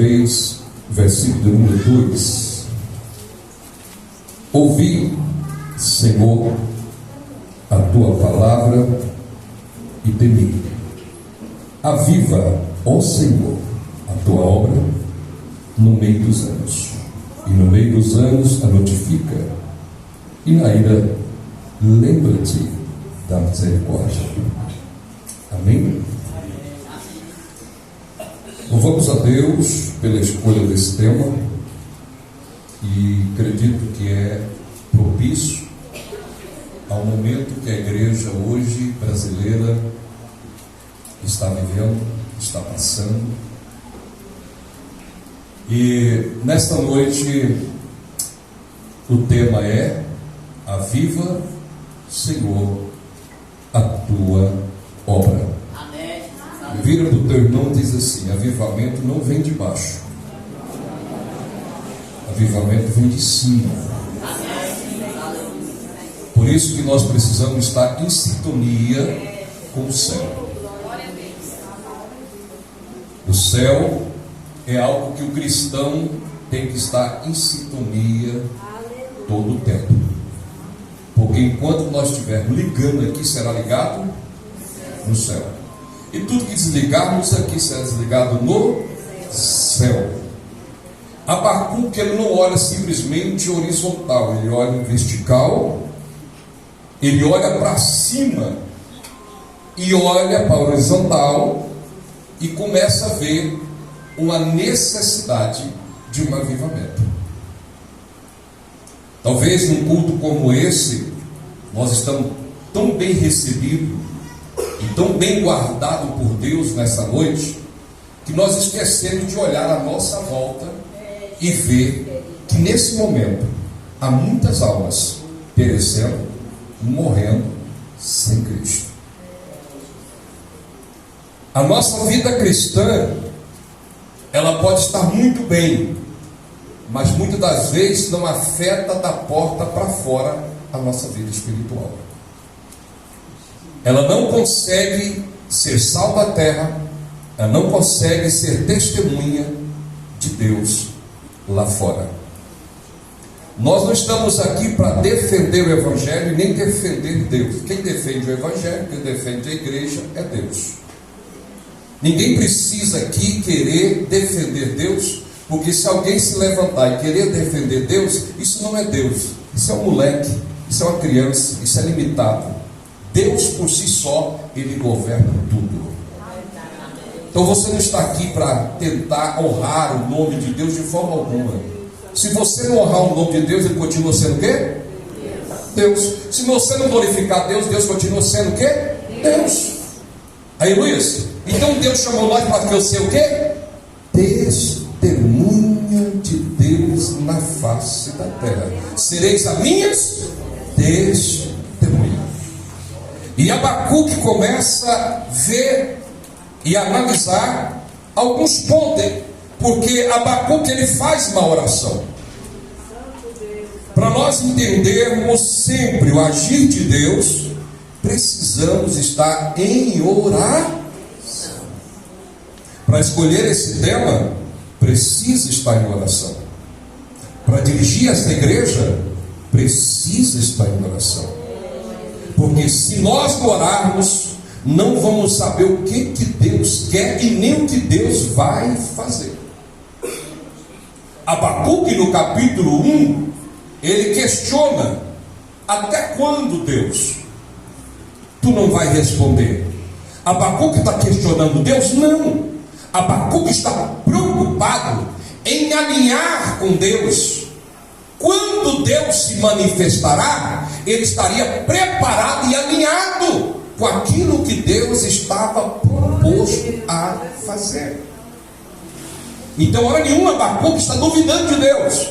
3, versículo número 2. Ouvi, Senhor, a tua palavra e temi. Aviva, ó Senhor, a tua obra no meio dos anos, e no meio dos anos a notifica, e na ira lembra-te da misericórdia. Amém? Louvamos a Deus pela escolha desse tema, e acredito que é propício ao momento que a igreja hoje brasileira está vivendo, está passando. E nesta noite o tema é: aviva, Senhor, a tua obra. Amém. Vira para o teu irmão e diz assim: avivamento não vem de baixo, avivamento vem de cima. Por isso que nós precisamos estar em sintonia com o céu. O céu é algo que o cristão tem que estar em sintonia todo o tempo. Porque enquanto nós estivermos ligando aqui, será ligado no céu. E tudo que desligarmos aqui será desligado no céu. Abacuque, ele não olha simplesmente horizontal, ele olha em vertical, ele olha para cima e olha para o horizontal e começa a ver uma necessidade de um avivamento. Talvez num culto como esse, nós estamos tão bem recebidos e tão bem guardados por Deus nessa noite, que nós esquecemos de olhar à nossa volta e ver que nesse momento há muitas almas perecendo, morrendo sem Cristo. A nossa vida cristã, ela pode estar muito bem, mas muitas das vezes não afeta da porta para fora a nossa vida espiritual. Ela não consegue ser sal da terra, ela não consegue ser testemunha de Deus lá fora. Nós não estamos aqui para defender o Evangelho nem defender Deus. Quem defende o Evangelho, quem defende a igreja é Deus. Ninguém precisa aqui querer defender Deus, porque se alguém se levantar e querer defender Deus, isso não é Deus, isso é um moleque, isso é uma criança, isso é limitado. Deus por si só, Ele governa tudo. Então você não está aqui para tentar honrar o nome de Deus de forma alguma. Se você não honrar o nome de Deus, Ele continua sendo o quê? Deus. Se você não glorificar Deus, Deus continua sendo o quê? Deus. Aleluia. Então Deus chamou nós para que eu seja o quê? Testemunha de Deus na face da terra. Sereis as minhas testemunhas. E Abacuque começa a ver e analisar alguns pontos, porque Abacuque ele faz uma oração. Para nós entendermos sempre o agir de Deus, precisamos estar em oração. Para escolher esse tema, precisa estar em oração. Para dirigir esta igreja, precisa estar em oração. Porque se nós não orarmos, não vamos saber o que Deus quer e nem o que Deus vai fazer. Abacuque no capítulo 1, ele questiona: até quando, Deus? Tu não vai responder. Abacuque está questionando Deus? Não. Abacuque está preocupado em alinhar com Deus. Quando Deus se manifestará, ele estaria preparado e alinhado com aquilo que Deus estava proposto a fazer. Então, hora nenhuma Abacuque está duvidando de Deus.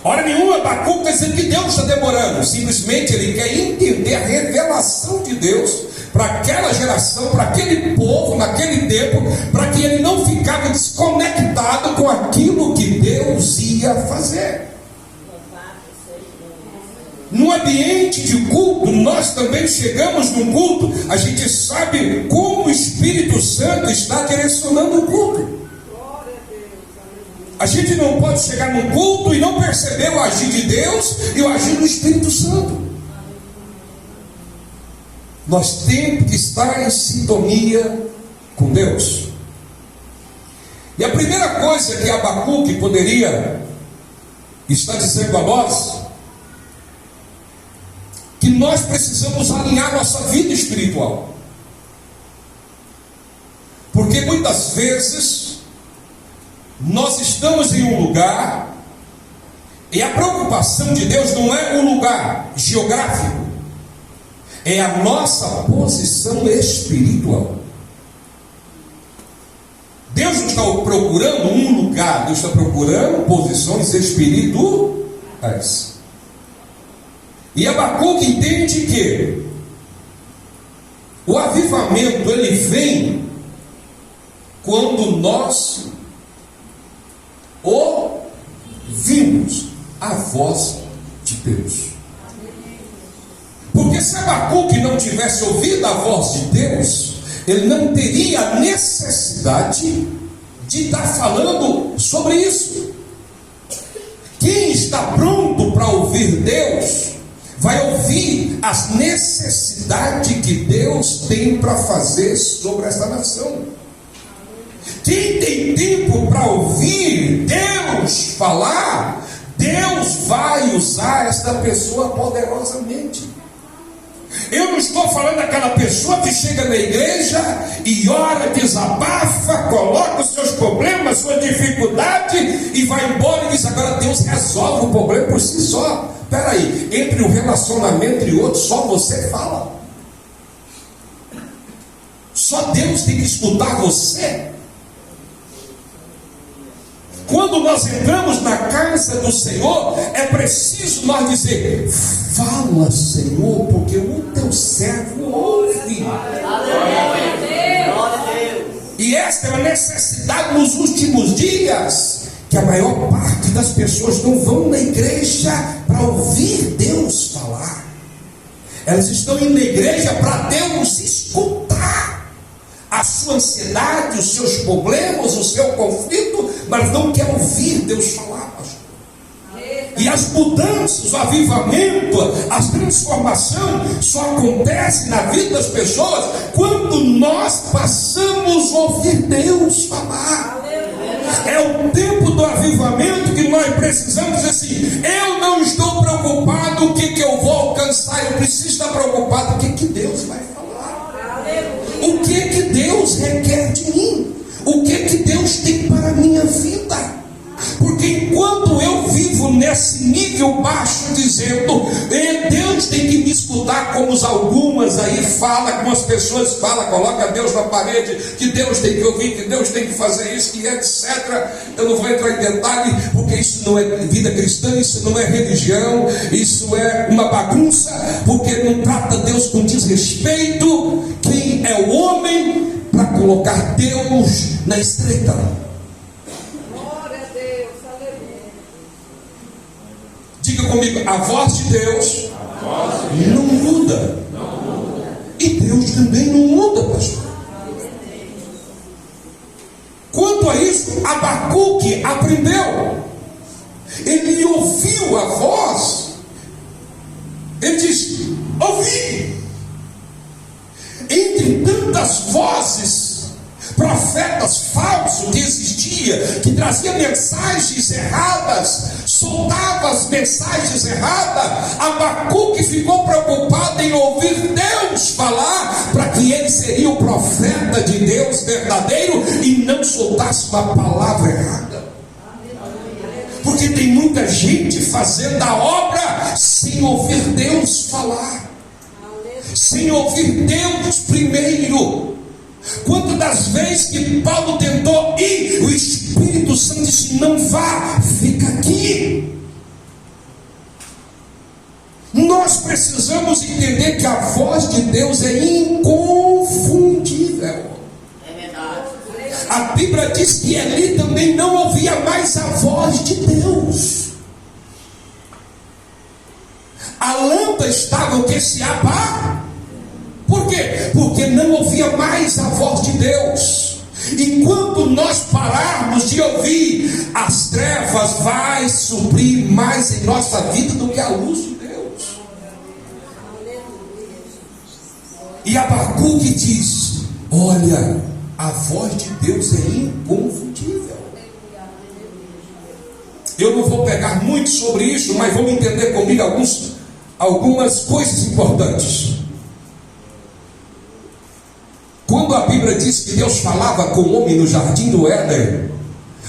Hora nenhuma Abacuque está dizendo que Deus está demorando. Simplesmente ele quer entender a revelação de Deus para aquela geração, para aquele povo, naquele tempo, para que ele não ficasse desconectado com aquilo que Deus ia fazer. No ambiente de culto, nós também chegamos num culto, a gente sabe como o Espírito Santo está direcionando o culto. A gente não pode chegar num culto e não perceber o agir de Deus e o agir do Espírito Santo. Nós temos que estar em sintonia com Deus. E a primeira coisa que Abacuque poderia estar dizendo a nós, que nós precisamos alinhar nossa vida espiritual. Porque muitas vezes nós estamos em um lugar e a preocupação de Deus não é o lugar geográfico, é a nossa posição espiritual. Deus não está procurando um lugar, Deus está procurando posições espirituais. E Abacuque entende que o avivamento ele vem quando nós ouvimos a voz de Deus. Porque se Abacuque não tivesse ouvido a voz de Deus, ele não teria necessidade de estar falando sobre isso. Quem está pronto para ouvir Deus, vai ouvir as necessidades que Deus tem para fazer sobre esta nação. Quem tem tempo para ouvir Deus falar, Deus vai usar esta pessoa poderosamente. Eu não estou falando daquela pessoa que chega na igreja e ora, desabafa, coloca os seus problemas, sua dificuldade e vai embora e diz: agora Deus resolve o problema por si só. Espera aí, entre um relacionamento e outro, só você fala. Só Deus tem que escutar você. Quando nós entramos na casa do Senhor, é preciso nós dizer: fala, Senhor, porque o teu servo ouve. E esta é uma necessidade nos últimos dias, que a maior parte das pessoas não vão na igreja para ouvir Deus falar. Elas estão indo na igreja para Deus escutar a sua ansiedade, os seus problemas, o seu conflito, mas não quer ouvir Deus falar, pastor. E as mudanças, o avivamento, as transformações só acontecem na vida das pessoas quando nós passamos a ouvir Deus falar. É o tempo do avivamento que nós precisamos dizer assim: eu não estou preocupado o que eu vou alcançar, eu preciso estar preocupado o que Deus vai falar. O que Deus requer de mim? O que Deus tem para a minha vida? Porque enquanto eu vivo nesse nível baixo, dizendo Deus tem que me escutar, como algumas aí falam, como as pessoas falam, coloca Deus na parede, que Deus tem que ouvir, que Deus tem que fazer isso, que etc. Eu não vou entrar em detalhe, porque isso não é vida cristã, isso não é religião, isso é uma bagunça, porque não trata Deus com desrespeito. Quem é o homem para colocar Deus na estreita? Diga comigo: a voz de Deus não muda. E Deus também não muda, pastor. Quanto a isso, Abacuque aprendeu. Ele ouviu a voz. Ele diz: ouvi. Entre tantas vozes, profetas falsos que existia, que trazia mensagens erradas, soltava as mensagens erradas, Abacuque ficou preocupado em ouvir Deus falar, para que ele seria o profeta de Deus verdadeiro e não soltasse uma palavra errada. Porque tem muita gente fazendo a obra sem ouvir Deus falar, sem ouvir Deus primeiro. Quantas das vezes que Paulo tentou ir, o Espírito Santo disse: não vá, fica aqui. Nós precisamos entender que a voz de Deus é inconfundível. É verdade. A Bíblia diz que Eli também não ouvia mais a voz de Deus. A lâmpada estava o que? Se apagar. Por quê? Porque não ouvia mais a voz de Deus. E quando nós pararmos de ouvir, as trevas vai suprir mais em nossa vida do que a luz de Deus. E Abacuque diz: olha, a voz de Deus é inconfundível. Eu não vou pegar muito sobre isso, mas vamos entender comigo algumas coisas importantes. Quando a Bíblia diz que Deus falava com o homem no jardim do Éden,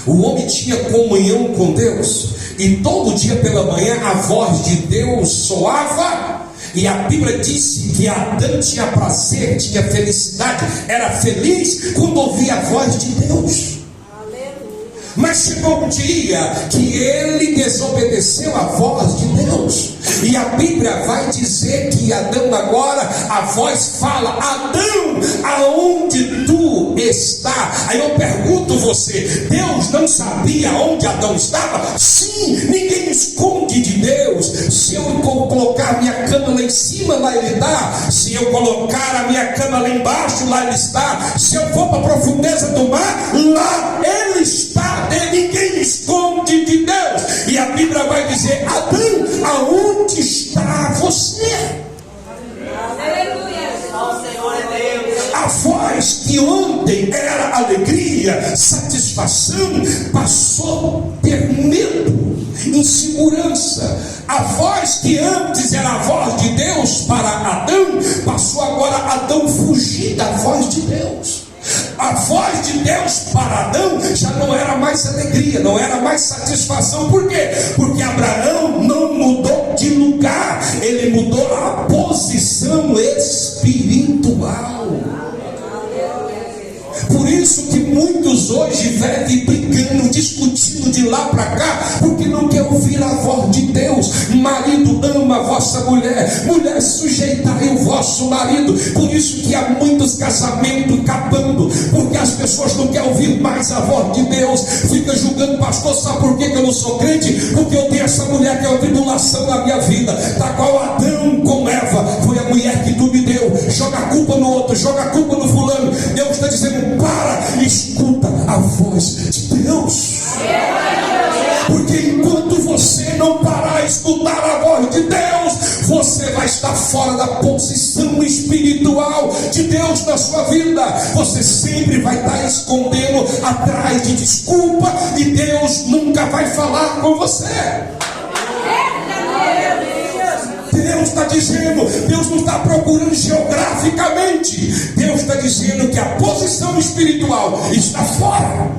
o homem tinha comunhão com Deus, e todo dia pela manhã a voz de Deus soava, e a Bíblia disse que Adão tinha prazer, tinha felicidade, era feliz quando ouvia a voz de Deus. Mas chegou um dia que ele desobedeceu a voz de Deus, e a Bíblia vai dizer que Adão agora, a voz fala: Adão, aonde tu está? Aí eu pergunto você, Deus não sabia onde Adão estava? Sim, ninguém esconde de Deus. Se eu colocar minha cama lá em cima, lá ele está. Se eu colocar a minha cama lá embaixo, lá ele está. Se eu for para a profundeza do mar, lá ele está. Ninguém esconde de Deus. E a Bíblia vai dizer: Adão, aonde está você? A voz que ontem era alegria, satisfação, passou a ter medo, insegurança. A voz que antes era a voz de Deus para Adão, passou agora Adão fugir da voz de Deus. A voz de Deus para Adão já não era mais alegria, não era mais satisfação. Por quê? Porque Abraão não mudou de lugar, ele mudou a posição espiritual. Por isso que muitos hoje vivem brigando, discutindo de lá para cá, porque não quer ouvir a voz de Deus. Marido, ama a vossa mulher, mulher, sujeitai o vosso marido. Por isso que há muitos casamentos acabando, porque as pessoas não querem ouvir mais a voz de Deus. Fica julgando: pastor, sabe por que eu não sou crente? Porque eu tenho essa mulher que é uma tribulação na minha vida. Da qual Adão com Eva, foi a mulher que tu me deu. Joga a culpa no outro, joga a culpa no fulano. Deus está dizendo: para, escuta a voz de Deus. Porque enquanto você não parar a escutar a voz de Deus, você vai estar fora da posição espiritual de Deus na sua vida. Você sempre vai estar escondendo atrás de desculpa, e Deus nunca vai falar com você. Deus está dizendo, Deus não está procurando geograficamente, Deus está dizendo que a posição espiritual está fora.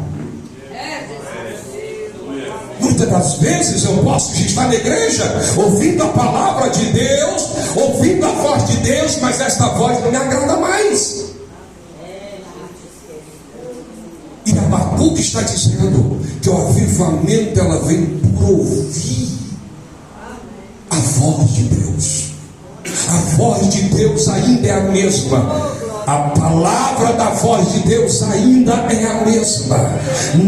Muitas das vezes eu posso estar na igreja, ouvindo a palavra de Deus, ouvindo a voz de Deus, mas esta voz não me agrada mais. E Abacuque está dizendo que o avivamento ela vem por ouvir a voz de Deus. A voz de Deus ainda é a mesma. A palavra da voz de Deus ainda é a mesma.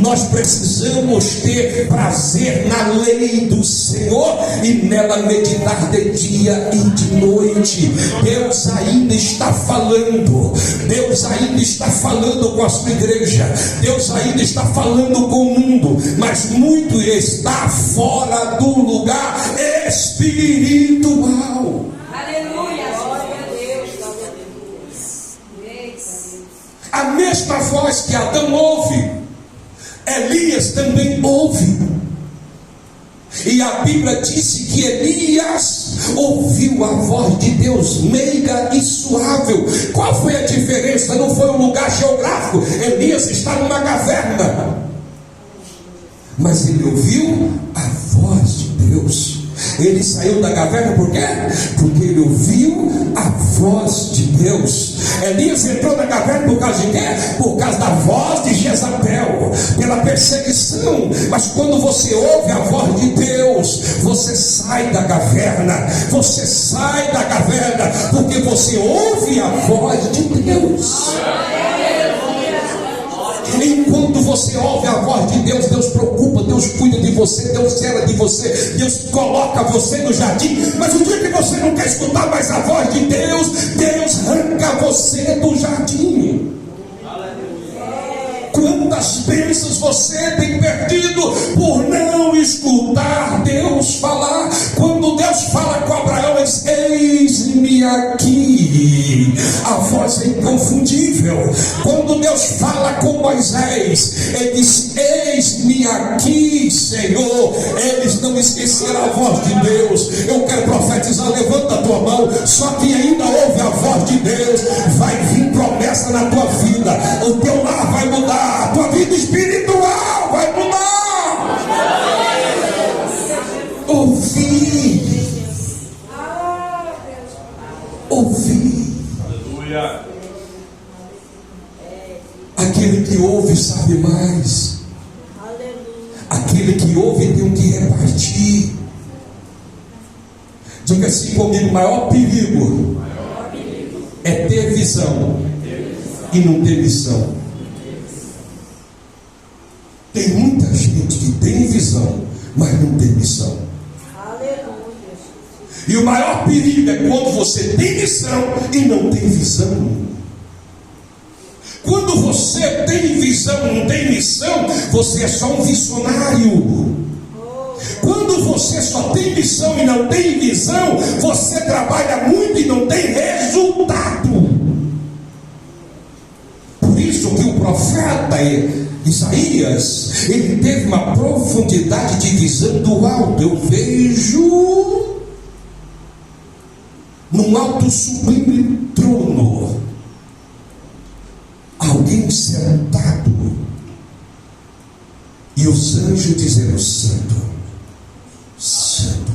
Nós precisamos ter prazer na lei do Senhor e nela meditar de dia e de noite. Deus ainda está falando. Deus ainda está falando com a sua igreja. Deus ainda está falando com o mundo. Mas muito está fora do lugar espiritual. A mesma voz que Adão ouve, Elias também ouve. E a Bíblia disse que Elias ouviu a voz de Deus meiga e suave. Qual foi a diferença? Não foi um lugar geográfico. Elias está numa caverna, mas ele ouviu a voz de Deus. Ele saiu da caverna por quê? Porque ele ouviu a voz de Deus. Elias entrou na caverna por causa de quê? Por causa da voz de Jezabel, pela perseguição. Mas quando você ouve a voz de Deus, você sai da caverna. Você sai da caverna porque você ouve a voz de Deus. Enquanto você ouve a voz de Deus, Deus preocupa, Deus cuida de você, Deus zela de você, Deus coloca você no jardim. Mas o dia que você não quer escutar mais a voz de Deus, Deus arranca você do jardim. Quantas bênçãos você tem perdido por não escutar Deus falar? Quando Deus fala com Abraão, ele diz: eis-me aqui. A voz é inconfundível. Quando Deus fala com Moisés, ele diz: eis-me aqui, Senhor. Eles não esqueceram a voz de Deus. Eu quero profetizar, levanta a tua mão. Só quem ainda ouve a voz de Deus, vai vir promessa na tua vida. O teu lar vai mudar, a tua vida espiritual vai mudar. Ouvir. Aquele que ouve sabe mais. Aquele que ouve tem o que repartir. Diga assim comigo: maior perigo é ter visão e não ter missão. Tem muita gente que tem visão, mas não tem missão. E o maior perigo é quando você tem missão e não tem visão. Quando você tem visão e não tem missão, você é só um visionário. Quando você só tem missão e não tem visão, você trabalha muito e não tem resultado. Por isso que o profeta Isaías, ele teve uma profundidade de visão do alto. Eu vejo num alto sublime trono alguém sentado e os anjos dizendo: santo, santo.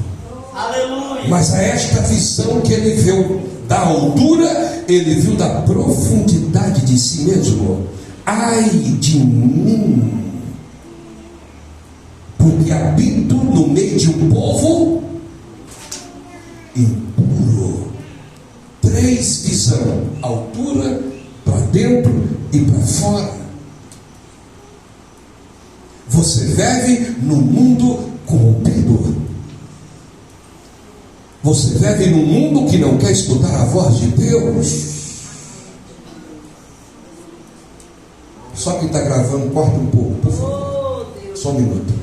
Aleluia. Mas a esta visão que ele viu da altura, ele viu da profundidade de si mesmo. Ai de mim, porque habito no meio de um povo impuro. 3 visão: altura, para dentro e para fora. Você vive no mundo corrompido. Você vive num mundo que não quer escutar a voz de Deus. Só quem está gravando, corta um pouco, por favor. Só um minuto.